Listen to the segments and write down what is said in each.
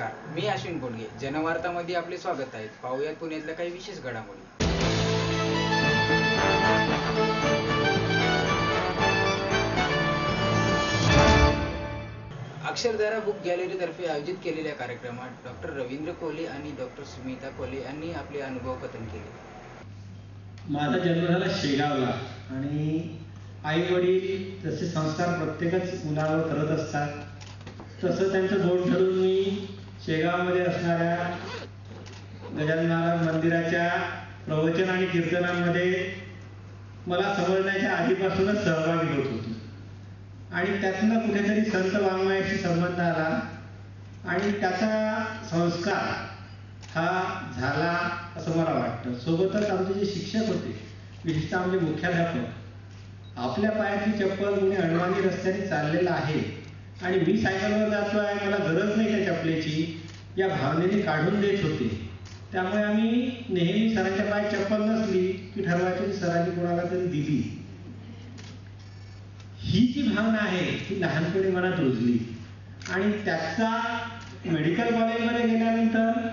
नमस्कार, मी अश्विन बोडगे. जनवार्तामध्ये आपले स्वागत आहे. पाहूयात पुण्यातल्या काही विशेष घडामोडी. अक्षरधारा बुक गॅलरीतर्फे आयोजित केलेल्या कार्यक्रमात डॉक्टर रवींद्र कोले आणि डॉक्टर सुमिता कोले यांनी आपले अनुभव कथन केले. माझा जन्म झाला शेगावला आणि आई वडील जसे संस्कार प्रत्येकच मुलावर करत असतात तसं त्यांचं बोट धरून मी शेगावमध्ये असणाऱ्या गजानन महाराज मंदिराच्या प्रवचन आणि कीर्तनांमध्ये मला समजण्याच्या आधीपासूनच सहभागी होत होतो आणि त्यातनं कुठेतरी संत वाङ्मयाशी संबंध आला आणि त्याचा संस्कार हा झाला असं मला वाटतं. सोबतच आमचे जे शिक्षक होते, विशेषतः आमचे मुख्याध्यापक, आपल्या पायाची चप्पल कुणी अडवाणी रस्त्याने चाललेला आहे आणि मी सायकलवर जातो आहे, मला गरज नाही त्या चपलेची, या भावनेने काढून देत होते. त्यामुळे आम्ही नेहमी सरांच्या पायात चप्पल नसली की ठरवायचं की सरांनी कोणाला तरी दिली. ही जी भावना आहे ती लहानपणी मनात रुजली आणि त्याचा मेडिकल कॉलेजमध्ये गेल्यानंतर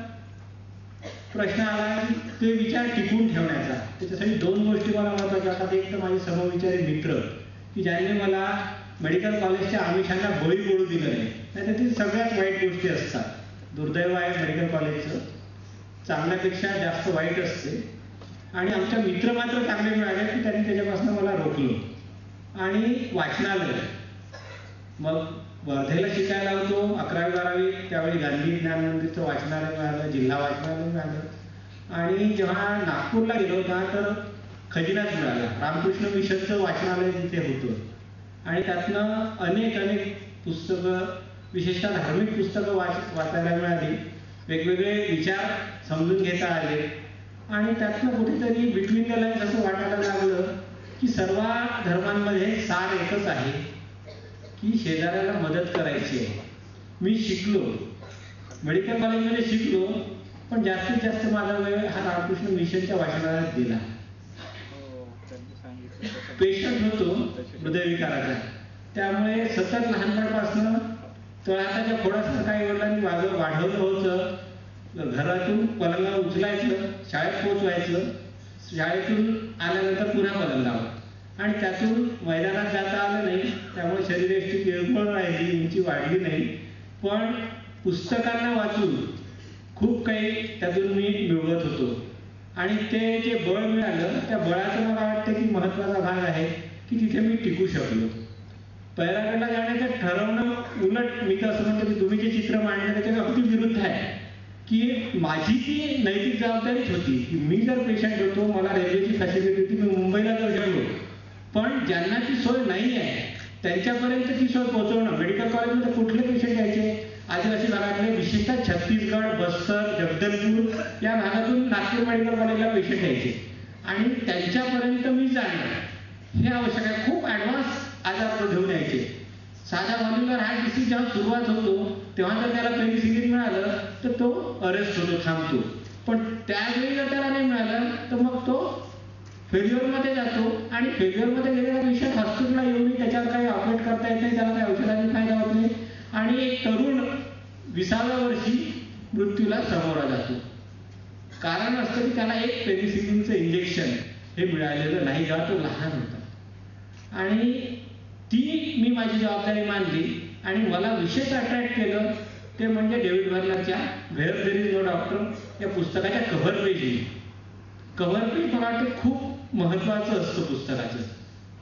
प्रश्न आला की ते विचार टिकून ठेवण्याचा. त्याच्यासाठी दोन गोष्टी मला महत्त्वाच्या वाटतात. एक तर माझे समविचारी मित्र की ज्यांनी मला मेडिकल कॉलेजच्या आमिषांना बळी पडू दिलं नाही. त्याच्यातील सगळ्यात वाईट गोष्टी असतात. दुर्दैव आहे मेडिकल कॉलेजचं, चांगल्यापेक्षा जास्त वाईट असते. आणि आमच्या मित्र मात्र चांगले मिळाले की त्यांनी त्याच्यापासून मला रोखलं. आणि वाचनालय, मग वर्धेला शिकायला होतो 11वी-12वी, त्यावेळी गांधी ज्ञान मंदिरचं वाचनालय मिळालं, जिल्हा वाचनालय मिळालं. आणि जेव्हा नागपूरला गेलो होता तर खजिनाच मिळाला. रामकृष्ण मिशनचं वाचनालय तिथे होतं आणि त्यातनं अनेक पुस्तकं, विशेषतः धार्मिक पुस्तकं वाचायला मिळाली. वेगवेगळे विचार समजून घेता आले आणि त्यातनं कुठेतरी बिटवीन द लाईन्स असं वाटायला लागलं की सर्व धर्मांमध्ये सार एकच आहे की शेजाऱ्याला मदत करायची आहे. मी शिकलो, मेडिकल कॉलेजमध्ये शिकलो, पण जास्तीत जास्त माझा वेळ हा रामकृष्ण मिशनच्या वाचनालयात दिला. पेशंट होतो हृदयविकाराचा, त्यामुळे सतत लहानपणापासून तळहाताच्या फोडाचं काही वडिलांनी वाढवलं होतं. घरातून पलंगा उचलायचं, शाळेत पोचवायचं, शाळेतून आल्यानंतर पुन्हा पलंगावर, आणि त्यातून मैदानात जाता आलं नाही. त्यामुळे शरीराची पिळपळ राहिली, उंची वाढली नाही. पण पुस्तकांना वाचून खूप काही त्यातून मी मिळवत होतो आणि ते जे बळ मिळालं त्या बळाचं मला वाटतं की महत्त्वाचा भाग आहे की तिथे मी टिकू शकलो. पैरागडला जाण्याचं ठरवणं, उलट मी तर असं म्हणतो की तुम्ही जे चित्र मांडलं त्याच्या अगदी विरुद्ध आहे की माझी ती नैतिक जबाबदारीच होती की मी जर पेशंट होतो, मला रेल्वेची फॅसिलिटी होती, मी मुंबईला जाऊ शकलो, पण ज्यांना ती सोय नाही आहे त्यांच्यापर्यंत ती सोय पोहोचवणं. मेडिकल कॉलेजमध्ये कुठले पेशंट यायचे? आदिवासी भागातले, विशेषतः छत्तीसगड, बस्तर, जगदलपूर या भागातून नागपूर मेडिकल कॉलेजला पेशंट यायचे आणि त्यांच्यापर्यंत मी जाणं हे आवश्यक आहे. खूप ॲडव्हान्स आजार घेऊन यायचे. साधा व्हॉल्युलर हार्ट डिसीज जेव्हा सुरुवात होतो तेव्हा जर त्याला पेनिसिलिन मिळालं तर तो अरेस्ट होतो, थांबतो. पण त्यावेळी जर त्याला नाही मिळालं तर मग तो फेल्युअरमध्ये जातो आणि फेल्युअरमध्ये गेलेला पेशंट हॉस्पिटलला येऊनही त्याच्यावर काही ऑपरेट करता येत नाही, त्याला काही औषधांनी फायदा होत नाही आणि एक तरुण 20व्या वर्षी मृत्यूला सामोरा जातो. कारण असतं की त्याला एक पेनिसिलिनचं इंजेक्शन हे मिळालेलं नाही जेव्हा तो लहान होता. आणि ती मी माझी जबाबदारी मानली आणि मला विशेष अट्रॅक्ट केलं ते म्हणजे डेव्हिड व्हर्नरच्या where there is no doctor या पुस्तकाच्या कव्हर पेज. कव्हर पेज मला वाटतं खूप महत्त्वाचं असतं पुस्तकाचं.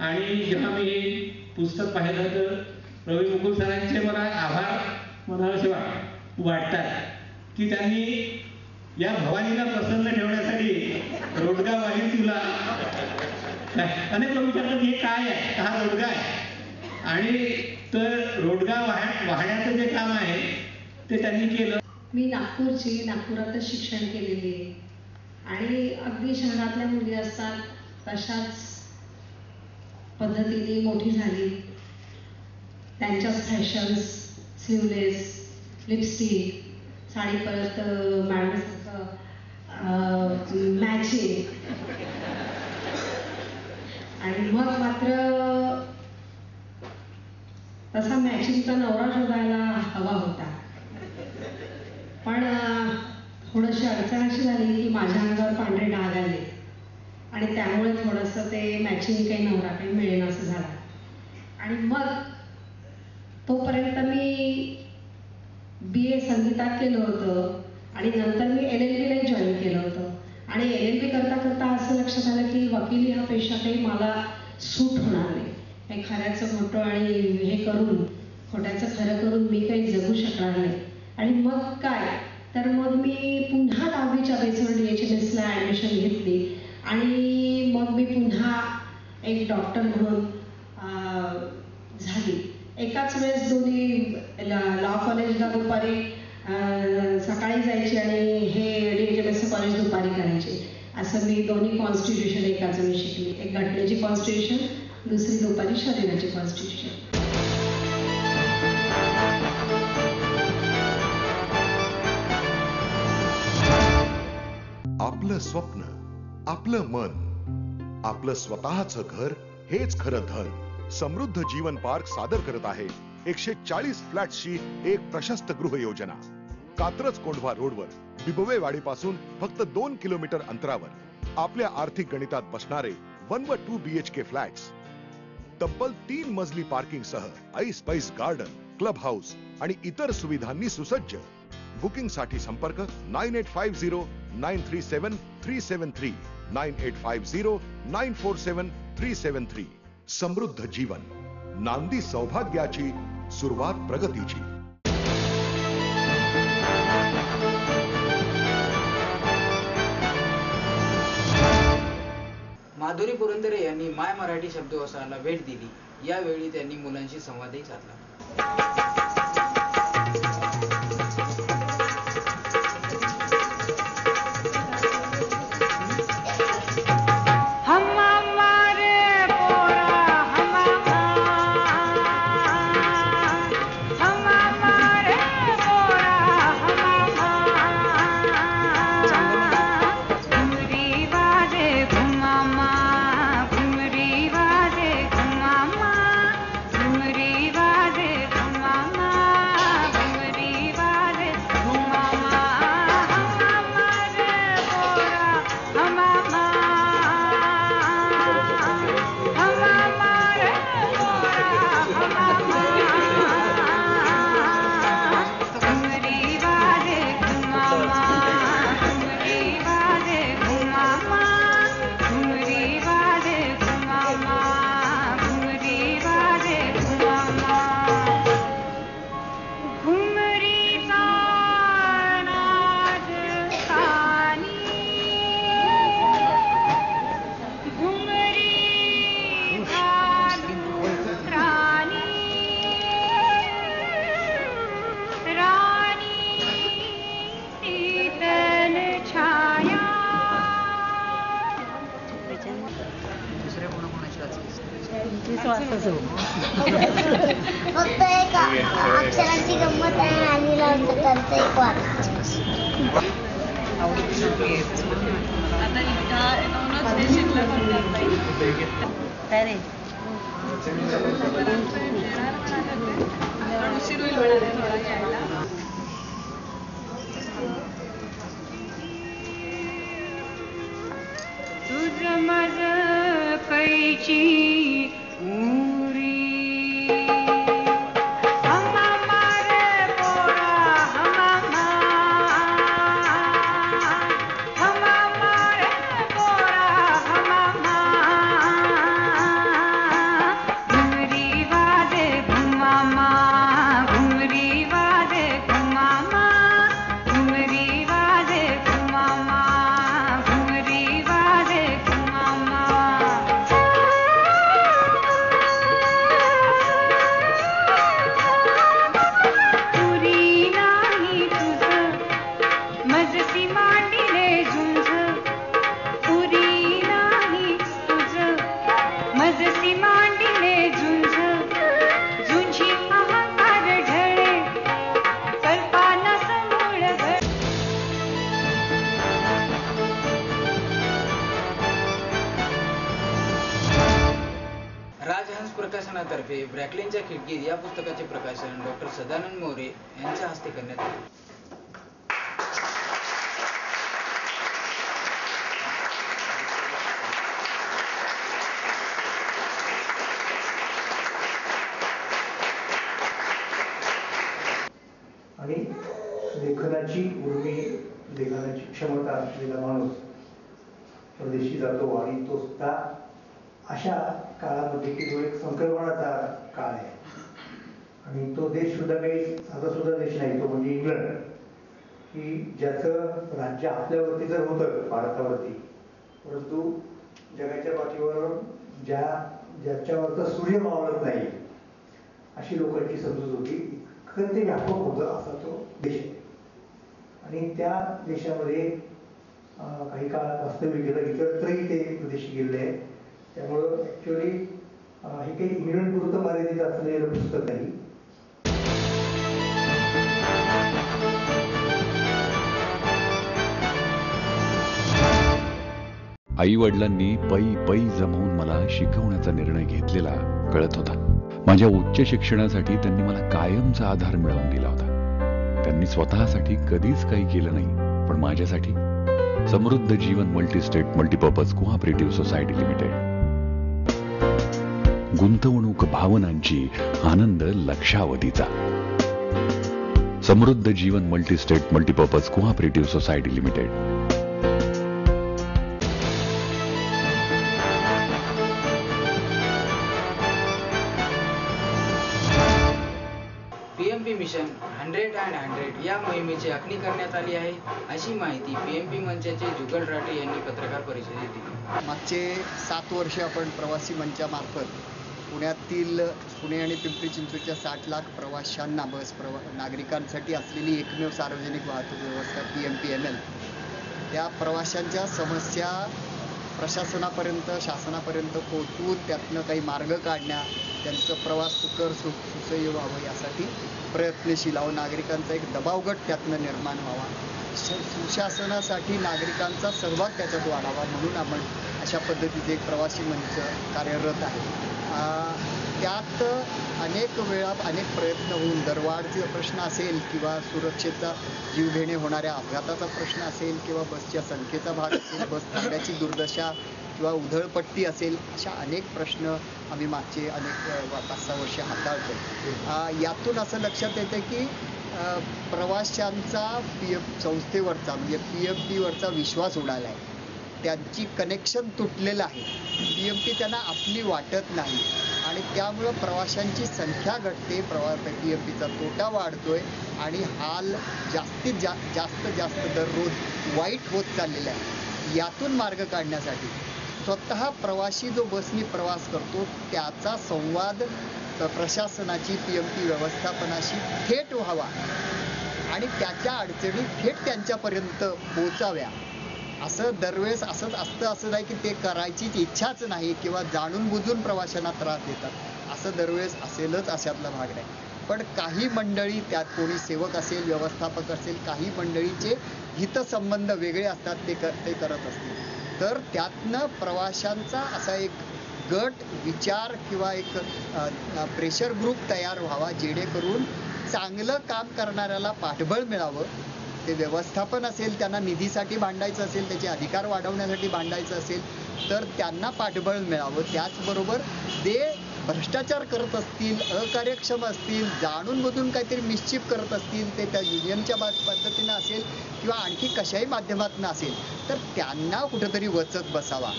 आणि जेव्हा मी हे पुस्तक पाहिलं तर रवी मुकुल सरांचे मला आभार म्हणावेसे वाटतात की त्यांनी या भवानीला प्रसन्न ठेवण्यासाठी रोडगा वाहिनी तुला, अनेक लोक विचारतात हे काय आहे, हा रोडगा आहे. आणि तर रोडगा वाहण्याचं जे काम आहे ते त्यांनी केलं. मी नागपूरची, नागपुरातच शिक्षण केलेली आहे आणि अगदी शहरातल्या मुली असतात तशाच पद्धतीने मोठी झाली. त्यांच्याच फॅशन्स, स्लीवलेस, लिपस्टिक, साडी परत मॅडमसारखं मॅचिंग. आणि मग मात्र तसा मॅचिंगचा नवरा शोधायला हवा होता. पण थोडीशी अडचण अशी झाली की माझ्या अंगावर पांढरे डाग आले आणि त्यामुळे थोडंसं ते मॅचिंग काही नवरा काही मिळेल असं झालं. आणि मग तोपर्यंत मी BA संगीतात केलं होतं आणि नंतर मी LLB जॉईन केलं होतं. आणि LLB करता करता असं लक्षात आलं की वकिली हा पेशा काही मला सूट होणार नाही. हे खऱ्याचं खोटं आणि हे करून खोट्याचं खरं करून मी काही जगू शकणार नाही. आणि मग काय तर मग मी पुन्हा 10वीच्या बेसवर DHMSला ॲडमिशन घेतली आणि मग मी पुन्हा एक डॉक्टर म्हणून झाली. एकाच वेळेस दोन्ही लॉ कॉलेजला दुपारी सकाळी जायची आणि हे DHMS कॉलेज दुपारी करायचे. असं मी दोन्ही कॉन्स्टिट्यूशन एकाच वेळी शिकली. एक घटनेची कॉन्स्टिट्यूशन, दुसरी दुपारी शरीराची कॉन्स्टिट्यूशन. आपलं स्वप्न, आपलं मन, आपलं स्वतःचं घर हेच खरं धन. समृद्ध जीवन पार्क सादर करत आहे 140 फ्लॅट्सची एक प्रशस्त गृह योजना. कात्रज कोंढवा रोडवर बिबवेवाडीपासून फक्त 2 किलोमीटर अंतरावर आपल्या आर्थिक गणितात बसणारे 1 व 2 BHK फ्लॅट्स. तब्बल 3 मजली पार्किंग सह ऐस पैस गार्डन, क्लब हाऊस आणि इतर सुविधांनी सुसज्ज. बुकिंग साठी संपर्क 9850 937 373 9850 947 373. समृद्ध जीवन, नांदी सौभाग्याची, सुरुवात प्रगतीची. माधुरी पुरंदरे यांनी माय मराठी शब्दकोशाला भेट दिली. यावेळी त्यांनी मुलांशी संवादही साधला. फक्त एक अक्षराची गंमत आहे आणि लावतं करतं एक वाक्य. तुझ मज कैची प्रकाशनातर्फे ब्रॅकलिनच्या खिडकीत या पुस्तकाचे प्रकाशन डॉक्टर सदानंद मोरे यांच्या हस्ते करण्यात आले. लिखाणाची उर्मी, लिखाणाची क्षमता असलेला माणूस परदेशी जातो आणि तो सुद्धा अशा काळामध्ये की जो एक संक्रमणाचा काळ आहे आणि तो देश सुद्धा काही साधा सुद्धा देश नाही, तो म्हणजे इंग्लंड, की ज्याचं राज्य आपल्यावरती जर होतं भारतावरती, परंतु जगाच्या पाठीवर ज्याच्यावरचा सूर्य मावळत नाही अशी लोकांची समजूत होती. इतकं ते व्यापक होतं असा तो देश आहे. आणि त्या देशामध्ये काही काळ वास्तव्य केलं, इतरत्रही ते प्रदेशी गेले आहेत. त्यामुळं ऍक्च्युअली हे काही इंग्लंड पुरतं मर्यादित असलेलं पुस्तक नाही. आई वडिलांनी पै पै जमवून मला शिकवण्याचा निर्णय घेतलेला कळत होता. माझ्या उच्च शिक्षणासाठी त्यांनी मला कायमचा आधार मिळवून दिला होता. त्यांनी स्वतःसाठी कधीच काही केलं नाही, पण माझ्यासाठी Samruddha Jeevan multistate multipurpose cooperative society limited. गुंतवणूक भावनांची, आनंद लक्षावधीचा. Samruddha Jeevan multistate multipurpose cooperative society limited. PMP mission 100 and 100 या मोहिमेची आखणी करण्यात आली आहे, अशी माहिती PMP मंचाचे जुगल राठे यांनी पत्रकार परिषदेत दिली. मागचे 7 वर्ष आपण प्रवासी मंचामार्फत पुणे आणि पिंपरी चिंचवडच्या 60 लाख प्रवाशांना नागरिकांसाठी असलेली एकमेव सार्वजनिक वाहतूक व्यवस्था PMPML, त्या प्रवाशांच्या समस्या प्रशासनापर्यंत, शासनापर्यंत पोहोचवून त्यातनं काही मार्ग काढण्या, त्यांचं प्रवास सुसह्य व्हावं यासाठी प्रयत्नशील आहोत. नागरिकांचा एक दबावगट त्यातनं निर्माण व्हावा, सुशासनासाठी नागरिकांचा सहभाग त्याच्यात वाढावा, म्हणून आपण अशा पद्धतीचे एक प्रवासी मंच कार्यरत आहे. त्यात अनेक वेळा अनेक प्रयत्न होऊन दरवाढचा प्रश्न असेल किंवा सुरक्षेचा जीवघेणे होणाऱ्या अपघाताचा प्रश्न असेल किंवा बसच्या संख्येचा भाग असेल, बस थांब्याची दुर्दशा किंवा उधळपट्टी असेल, अशा अनेक प्रश्न आम्ही मागचे अनेक 5-6 वर्षे हाताळतो. यातून असं लक्षात येतं की प्रवाशांचा संस्थेवरचा म्हणजे PMPवरचा विश्वास उडाला आहे. त्यांची कनेक्शन तुटलेलं आहे. PMP त्यांना आपली वाटत नाही आणि त्यामुळं प्रवाशांची संख्या घटते, PMPचा तोटा वाढतोय आणि हाल जास्तीत जास्त दररोज वाईट होत चाललेला आहे. यातून मार्ग काढण्यासाठी स्वतः प्रवासी जो बसनी प्रवास करतो त्याचा संवाद प्रशासनाची PMP व्यवस्थापनाशी थेट व्हावा आणि त्याच्या अडचणी थेट त्यांच्यापर्यंत पोहोचाव्या. असं दरवेळेस असंच असतं असं नाही की ते करायचीच इच्छाच नाही किंवा जाणून बुजून प्रवाशांना त्रास देतात, असं दरवेळेस असेलच अशातला भाग नाही. पण काही मंडळी, त्यात कोणी सेवक असेल, व्यवस्थापक असेल, काही मंडळीचे हितसंबंध वेगळे असतात, ते करत असतील, तर त्यातनं प्रवाशांचा असा एक गट विचार किंवा एक प्रेशर ग्रुप तयार व्हावा, जेणेकरून चांगलं काम करणाऱ्याला पाठबळ मिळावं. ते व्यवस्थापन असेल, त्यांना निधीसाठी भांडायचं असेल, त्याचे अधिकार वाढवण्यासाठी भांडायचं असेल तर त्यांना पाठबळ मिळावं. त्याचबरोबर ते भ्रष्टाचार करत असतील, अकार्यक्षम असतील, जाणून बुजून काहीतरी मिसचिफ करत असतील, ते त्या युनियनच्या पद्धतीनं असेल किंवा आणखी कशाही माध्यमातून असेल तर त्यांना कुठेतरी वचक बसावा.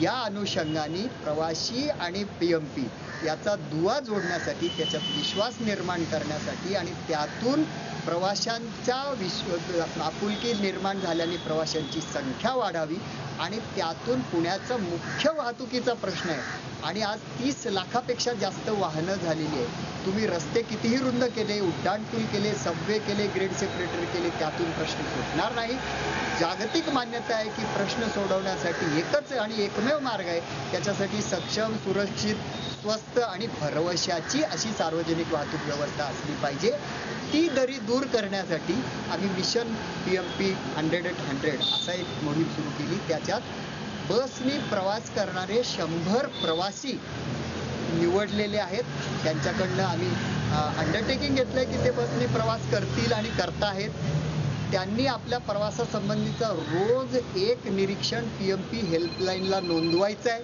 या अनुषंगाने प्रवासी आणि PMP याचा दुवा जोडण्यासाठी, त्याच्यात विश्वास निर्माण करण्यासाठी आणि त्यातून प्रवाशांच्या आपुलकी निर्माण झाल्याने प्रवाशांची संख्या वाढावी आणि त्यातून पुण्याचा मुख्य वाहतुकीचा प्रश्न आहे आणि आज 30 लाखापेक्षा जास्त वाहनं झालेली आहेत. तुम्ही रस्ते कितीही रुंद केले, उड्डाणपूल केले, सबवे केले, ग्रेड सेपरेटर केले, त्यातून प्रश्न सुटणार नाही. जागतिक मान्यता आहे की प्रश्न सोडवण्यासाठी एकच आणि एकमेव मार्ग आहे, त्याच्यासाठी सक्षम, सुरक्षित, स्वस्त आणि भरवशाची अशी सार्वजनिक वाहतूक व्यवस्था असली पाहिजे. ती दरी दूर करण्यासाठी आम्ही मिशन PMP 100 at 100 असा एक मोहीम सुरू केली. त्याच्यात बसनी प्रवास करणारे 100 प्रवासी निवडलेले आहेत. त्यांच्याकडनं आम्ही अंडरटेकिंग घेतलंय की ते बसनी प्रवास करतील आणि करताहेत. त्यांनी आपल्या प्रवासासंबंधीचा रोज एक निरीक्षण PMP हेल्पलाईनला नोंदवायचं आहे.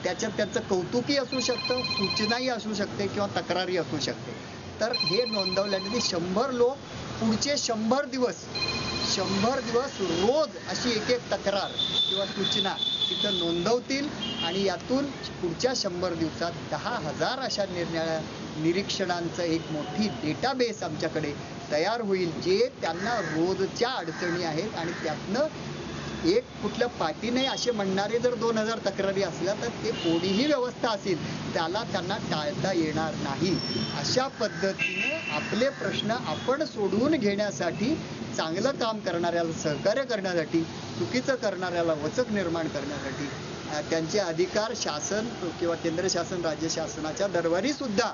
त्याच्यात त्याचं कौतुकही असू शकतं, सूचनाही असू शकते किंवा तक्रारी असू शकते. तर हे नोंदवल्याने 100 लोक पुढचे 100 दिवस रोज अशी एक तक्रार किंवा सूचना तिथं नोंदवतील आणि यातून पुढच्या 100 दिवसात 10,000 अशा निरीक्षणांचं एक मोठी डेटाबेस आमच्याकडे तयार होईल, जे त्यांना रोजच्या अडचणी आहेत आणि त्यातनं एक कुठल्या पाठीने असे म्हणणारे जर 2,000 तक्रारी असल्या तर ते कोणीही व्यवस्था असेल त्यांना टाळता येणार नाही. अशा पद्धतीने आपले प्रश्न आपण सोडवून घेण्यासाठी, चांगलं काम करणाऱ्याला सहकार्य करण्यासाठी, चुकीचं करणाऱ्याला वचक निर्माण करण्यासाठी, त्यांचे अधिकार शासन किंवा केंद्र शासन राज्य शासनाच्या दरबारी सुद्धा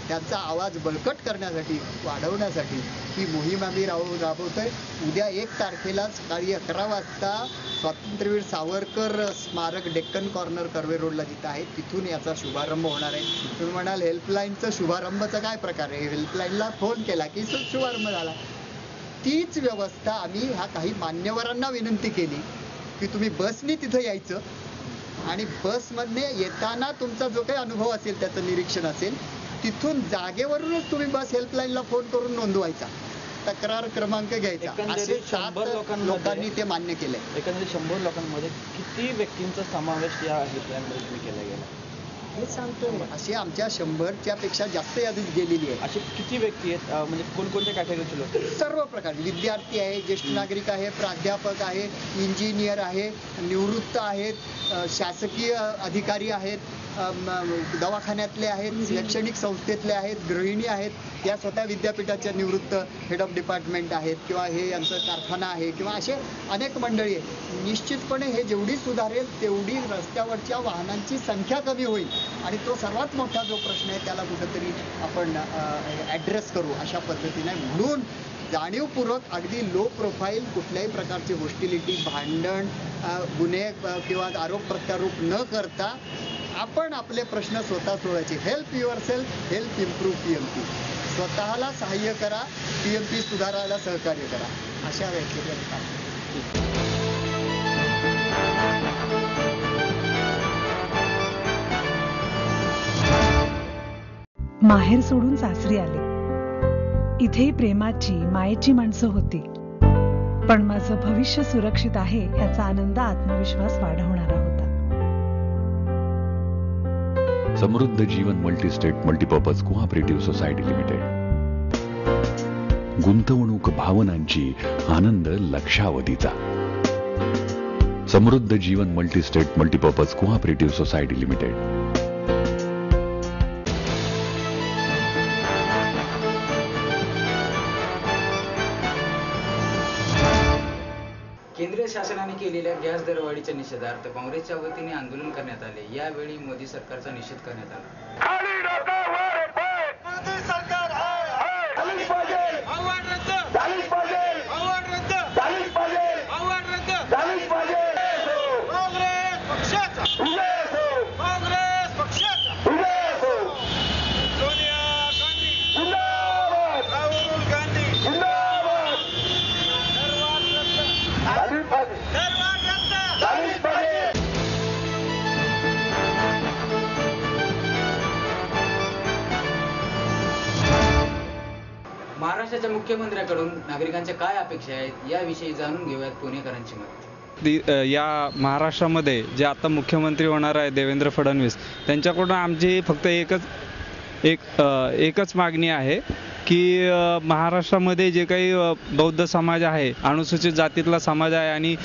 त्यांचा आवाज बळकट करण्यासाठी, वाढवण्यासाठी ही मोहीम आम्ही राबवतोय. उद्या 1 तारखेला सकाळी 11 वाजता स्वातंत्र्यवीर सावरकर स्मारक डेक्कन कॉर्नर कर्वे रोडला जिथं आहे तिथून याचा शुभारंभ होणार आहे. तुम्ही म्हणाल हेल्पलाईनचं शुभारंभाचा काय प्रकार आहे? हेल्पलाईनला फोन केला की शुभारंभ झाला. तीच व्यवस्था आम्ही ह्या काही मान्यवरांना विनंती केली की तुम्ही बसनी तिथं यायचं आणि बसमधने येताना तुमचा जो काही अनुभव असेल, त्याचं निरीक्षण असेल, तिथून जागेवरूनच तुम्ही बस हेल्पलाईनला फोन करून नोंदवायचा, तक्रार क्रमांक घ्यायचा. असे 7 लोकांनी ते मान्य केलंय. एकंदरीत 100 लोकांमध्ये किती व्यक्तींचा समावेश या हेल्पलाईनमध्ये तुम्ही केला गेला? हे सांगतोय. अशी आमच्या 100च्या पेक्षा जास्त यादीत गेलेली आहे. असे किती व्यक्ती आहेत? म्हणजे कोणकोणत्या कॅटेगरीचे लोक? सर्व प्रकार. विद्यार्थी आहे, ज्येष्ठ नागरिक आहे, प्राध्यापक आहे, इंजिनियर आहे, निवृत्त आहेत, शासकीय अधिकारी आहेत, दवाखान्यातले आहेत, शैक्षणिक संस्थेतले आहेत, गृहिणी आहेत, या स्वतः विद्यापीठाच्या निवृत्त हेड ऑफ डिपार्टमेंट आहेत, किंवा हे यांचं कारखाना आहे, किंवा असे अनेक मंडळी आहेत. निश्चितपणे हे जेवढी सुधारेल तेवढी रस्त्यावरच्या वाहनांची संख्या कमी होईल आणि तो सर्वात मोठा जो प्रश्न आहे त्याला कुठंतरी आपण ॲड्रेस करू अशा पद्धतीने. म्हणून जाणीवपूर्वक अगदी लो प्रोफाईल कुठल्याही प्रकारची होस्टिलिटी, भांडण, गुन्हे किंवा आरोप प्रत्यारोप न करता आपण आपले प्रश्न स्वतः सोडवायचे. Help your self, help improve PMP. स्वतःला सहाय्य करा, PMP सुधारायला सहकार्य करा, अशा वेळेला. माहेर सोडून सासरी आले. इथेही प्रेमाची, मायेची माणसं होती, पण माझं भविष्य सुरक्षित आहे याचा आनंद, आत्मविश्वास वाढवणारा होता. Samruddha Jeevan multistate multipurpose cooperative society limited. गुंतवणूक भावनांची, आनंद लक्षावधीचा. Samruddha Jeevan multistate multipurpose cooperative society limited. केंद्र शासनाने केलेल्या गॅस दरवाढीच्या निषेधार्थ काँग्रेसच्या वतीने आंदोलन करण्यात आले. यावेळी मोदी सरकारचा निषेध करण्यात आला. महाराष्ट्राच्या मुख्यमंत्र्यांकडून नागरिकांच्या काय अपेक्षा आहेत याविषयी जाणून घेऊयात पुणेकरांची मत. या महाराष्ट्रामध्ये जे आता मुख्यमंत्री होणार आहे देवेंद्र फडणवीस, त्यांच्याकडून आमची फक्त एकच मागणी आहे की महाराष्ट्रामध्ये जे काही बौद्ध समाज आहे, अनुसूचित जातीतला समाज आहे आणि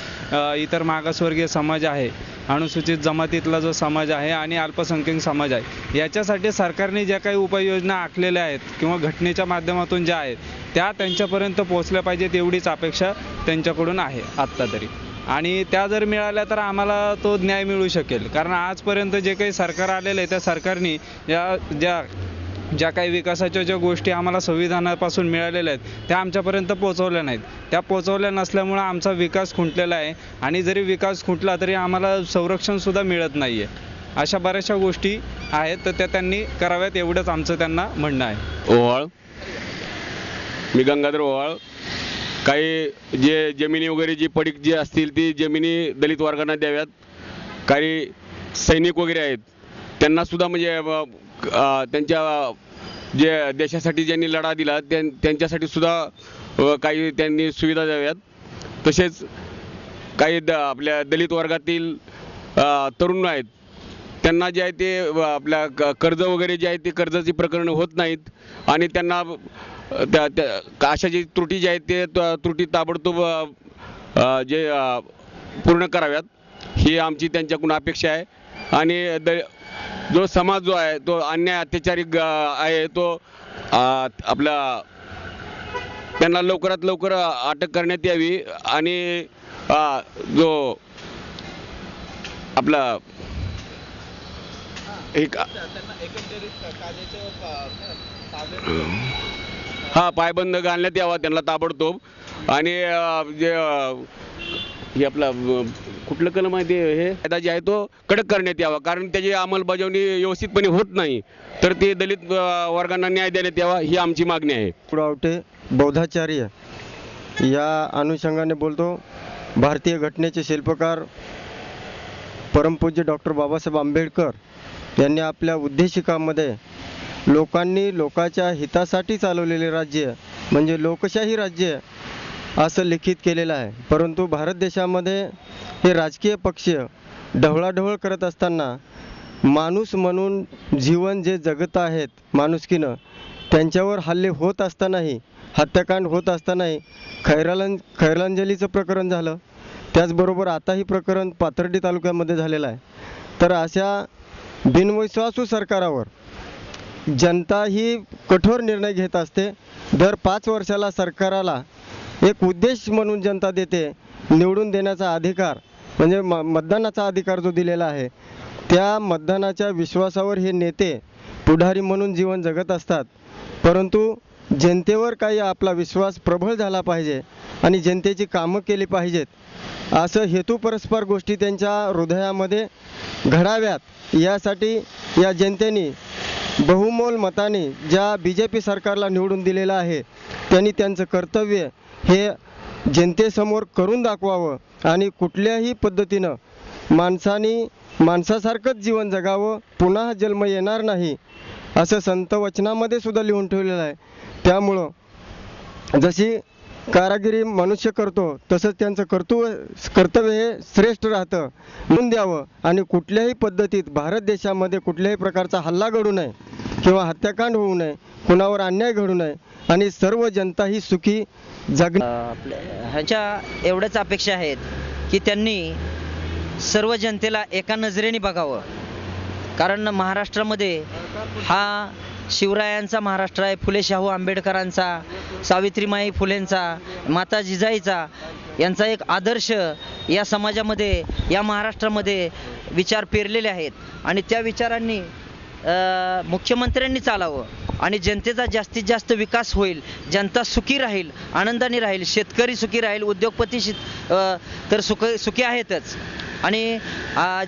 इतर मागासवर्गीय समाज आहे, अनुसूचित जमातीतला जो समाज आहे आणि अल्पसंख्याक समाज आहे, याच्यासाठी सरकारने ज्या काही उपाययोजना आखलेल्या आहेत किंवा घटनेच्या माध्यमातून ज्या आहेत त्या त्यांच्यापर्यंत पोहोचल्या पाहिजेत एवढीच अपेक्षा त्यांच्याकडून आहे आत्ता तरी. आणि त्या जर मिळाल्या तर आम्हाला तो न्याय मिळू शकेल. कारण आजपर्यंत जे काही सरकार आलेलं आहे त्या सरकारने ज्या काही विकासाच्या ज्या गोष्टी आम्हाला संविधानापासून मिळालेल्या आहेत त्या आमच्यापर्यंत पोहोचवल्या नाहीत. त्या पोहोचवल्या नसल्यामुळं आमचा विकास खुंटलेला आहे आणि जरी विकास खुंटला तरी आम्हाला संरक्षणसुद्धा मिळत नाही आहे. अशा बऱ्याचशा गोष्टी आहेत तर त्या त्यांनी कराव्यात एवढंच आमचं त्यांना म्हणणं आहे. ओवाळ, मी गंगाधर ओवाळ. काही जे जमिनी वगैरे जी पडीक जी असतील ती जमिनी दलित वर्गांना द्याव्यात. काही सैनिक वगैरे आहेत त्यांना सुद्धा म्हणजे त्यांच्या जे देशासाठी ज्यांनी लढा दिला त्यांच्यासाठी सुद्धा व काही त्यांनी सुविधा द्याव्यात. तसेच काही आपल्या दलित वर्गातील तरुण आहेत त्यांना जे आहे ते आपल्या कर्ज वगैरे जे आहे ते कर्जाची प्रकरणं होत नाहीत आणि त्यांना अशा जी त्रुटी जी आहेत ते त्रुटी ताबडतोब जे पूर्ण कराव्यात ही आमची त्यांच्याकडून अपेक्षा आहे. आणि जो समाज जो आहे तो अन्याय अत्याचारी आहे तो आपला त्यांना लवकरात लवकर अटक करण्यात यावी आणि जो आपला एक पायबंद घालण्यात यावा त्यांना ताबडतोब. आणि जे हे आपला कुठलं कलम आहे ते हे कायदा जे आहे तो कडक करण्यात यावा, कारण त्याची अंमलबजावणी व्यवस्थितपणे होत नाही तर ते दलित वर्गांना न्याय देण्यात यावा ही आमची मागणी आहे. आवटे बौद्धाचार्य या अनुषंगाने बोलतो. भारतीय घटनेचे शिल्पकार परमपूज्य डॉक्टर बाबासाहेब आंबेडकर यांनी आपल्या उद्देशिकामध्ये लोकांनी लोकांच्या हितासाठी चालवलेले राज्य म्हणजे लोकशाही राज्य असं लिखित केलेलं आहे. परंतु भारत देशामध्ये हे राजकीय पक्ष ढवळाढवळ करत असताना माणूस म्हणून जीवन जे जगत आहेत माणुसकीनं त्यांच्यावर हल्ले होत असतानाही, हत्याकांड होत असतानाही खैरांजलीचं प्रकरण झालं. त्याचबरोबर आता ही प्रकरण पाथर्डी तालुक्यामध्ये झालेलं आहे. तर अशा बिनविश्वासू सरकारावर जनता ही कठोर निर्णय घेत असते. दर 5 वर्षाला सरकाराला एक उद्देश म्हणून जनता देते. निवडून देण्याचा अधिकार म्हणजे मतदानाचा अधिकार जो दिलेला आहे त्या मतदानाच्या विश्वासावर हे नेते पुढारी म्हणून जीवन जगत असतात. परंतु जनतेवर काही आपला विश्वास प्रबळ झाला पाहिजे आणि जनतेची कामं केली पाहिजेत असं हेतू परस्पर गोष्टी त्यांच्या हृदयामध्ये घडाव्यात. यासाठी या जनतेने बहुमोल मताने ज्या BJP सरकारला निवडून दिलेलं आहे त्यांनी त्यांचं कर्तव्य हे जनतेसमोर करून दाखवावं आणि कुठल्याही पद्धतीनं माणसासारखंच जीवन जगावं, पुन्हा जन्म येणार नाही असं संत वचनामध्ये सुद्धा लिहून ठेवलेलं आहे. त्यामुळं जशी कारागिरी मनुष्य करतो तसंच त्यांचं कर्तव्य हे श्रेष्ठ राहतं म्हणून द्यावं आणि कुठल्याही पद्धतीत भारत देशामध्ये कुठल्याही प्रकारचा हल्ला घडू नये किंवा हत्याकांड होऊ नये, कुणावर अन्याय घडू नये आणि सर्व जनता ही सुखी ह्याच्या एवढ्याच अपेक्षा आहेत की त्यांनी सर्व जनतेला एका नजरेने बघावं. कारण महाराष्ट्रामध्ये हा शिवरायांचा महाराष्ट्र आहे, फुले शाहू आंबेडकरांचा, सावित्रीमाई फुलेंचा, माता जिजाईचा यांचा एक आदर्श या समाजामध्ये या महाराष्ट्रामध्ये विचार पेरलेले आहेत आणि त्या विचारांनी मुख्यमंत्र्यांनी चालावं आणि जनतेचा जास्तीत जास्त विकास होईल, जनता सुखी राहील, आनंदाने राहील, शेतकरी सुखी राहील, उद्योगपती तर सुखी आहेतच आणि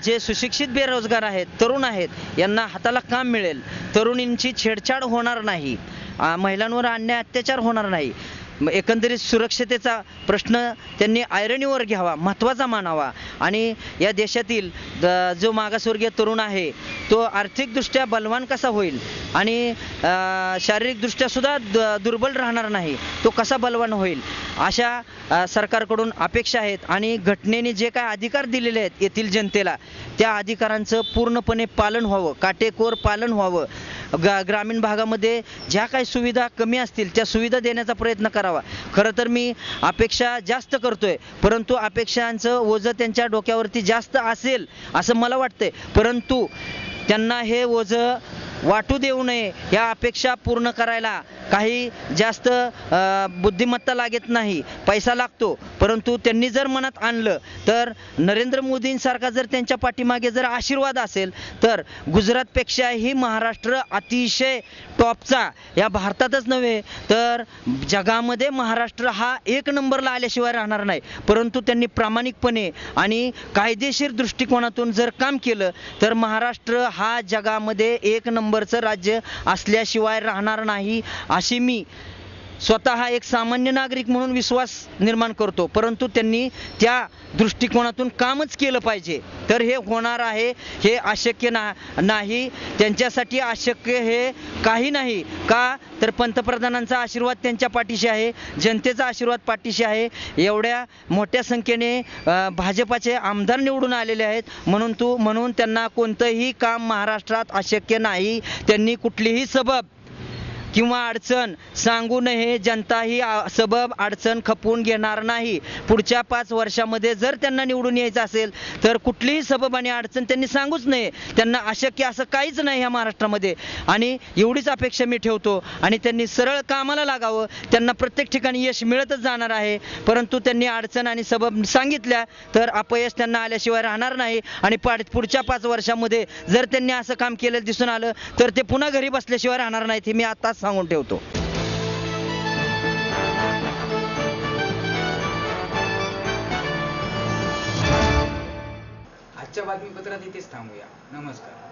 जे सुशिक्षित बेरोजगार आहेत, तरुण आहेत यांना हाताला काम मिळेल, तरुणींची छेडछाड होणार नाही, महिलांवर अन्याय अत्याचार होणार नाही. एकंदरीत सुरक्षतेचा प्रश्न त्यांनी ऐरणीवर घ्यावा, महत्त्वाचा मानावा आणि या देशातील जो मागासवर्गीय तरुण आहे तो आर्थिकदृष्ट्या बलवान कसा होईल आणि शारीरिकदृष्ट्या सुद्धा दुर्बल राहणार नाही, तो कसा बलवान होईल अशा सरकारकडून अपेक्षा आहेत. आणि घटनेने जे काय अधिकार दिलेले आहेत येथील जनतेला त्या अधिकारांचं पूर्णपणे पालन व्हावं, काटेकोर पालन व्हावं. ग्रामीण भागामध्ये ज्या काही सुविधा कमी असतील त्या सुविधा देण्याचा प्रयत्न करावा. खरं तर मी अपेक्षा जास्त करतोय परंतु अपेक्षांचं ओझं त्यांच्या डोक्यावरती जास्त असेल असं मला वाटतंय, परंतु त्यांना हे ओझं वाटू देऊ नये. या अपेक्षा पूर्ण करायला काही जास्त बुद्धिमत्ता लागत नाही, पैसा लागतो, परंतु त्यांनी जर मनात आणलं तर नरेंद्र मोदींसारखा जर त्यांच्या पाठीमागे जर आशीर्वाद असेल तर गुजरातपेक्षाही महाराष्ट्र अतिशय टॉपचा, या भारतातच नव्हे तर जगामध्ये महाराष्ट्र हा 1 नंबरला आल्याशिवाय राहणार नाही. परंतु त्यांनी प्रामाणिकपणे आणि कायदेशीर दृष्टिकोनातून जर काम केलं तर महाराष्ट्र हा जगामध्ये 1 नंबरचं राज्य असल्याशिवाय राहणार नाही अशी मी स्वतः एक सामान्य नागरिक म्हणून विश्वास निर्माण करतो, परंतु त्यांनी त्या दृष्टिकोनातून कामच केलं पाहिजे. तर हे होणार आहे, हे अशक्य नाही. त्यांच्यासाठी अशक्य हे काही नाही. का तर पंतप्रधानांचा आशीर्वाद त्यांच्या पाठीशी आहे, जनतेचा आशीर्वाद पाठीशी आहे. एवढ्या मोठ्या संख्येने भाजपाचे आमदार निवडून आलेले आहेत, म्हणून त्यांना कोणतंही काम महाराष्ट्रात अशक्य नाही. त्यांनी कुठलीही सबब किंवा अडचण सांगू नये. जनता ही सबब अडचण खपवून घेणार नाही. पुढच्या 5 वर्षामध्ये जर त्यांना निवडून यायचं असेल तर कुठलीही सबब आणि अडचण त्यांनी सांगूच नये. त्यांना अशक्य असं काहीच नाही ह्या महाराष्ट्रामध्ये, आणि एवढीच अपेक्षा मी ठेवतो. आणि त्यांनी सरळ कामाला लागावं. त्यांना प्रत्येक ठिकाणी यश मिळतच जाणार आहे, परंतु त्यांनी अडचण आणि सबब सांगितल्या तर अपयश त्यांना आल्याशिवाय राहणार नाही. आणि पुढच्या 5 वर्षामध्ये जर त्यांनी असं काम केलं दिसून आलं तर ते पुन्हा घरी बसल्याशिवाय राहणार नाहीत, हे मी आता सांगून ठेवतो. आजच्या बातमीपत्रात इथेच थांबूया. नमस्कार.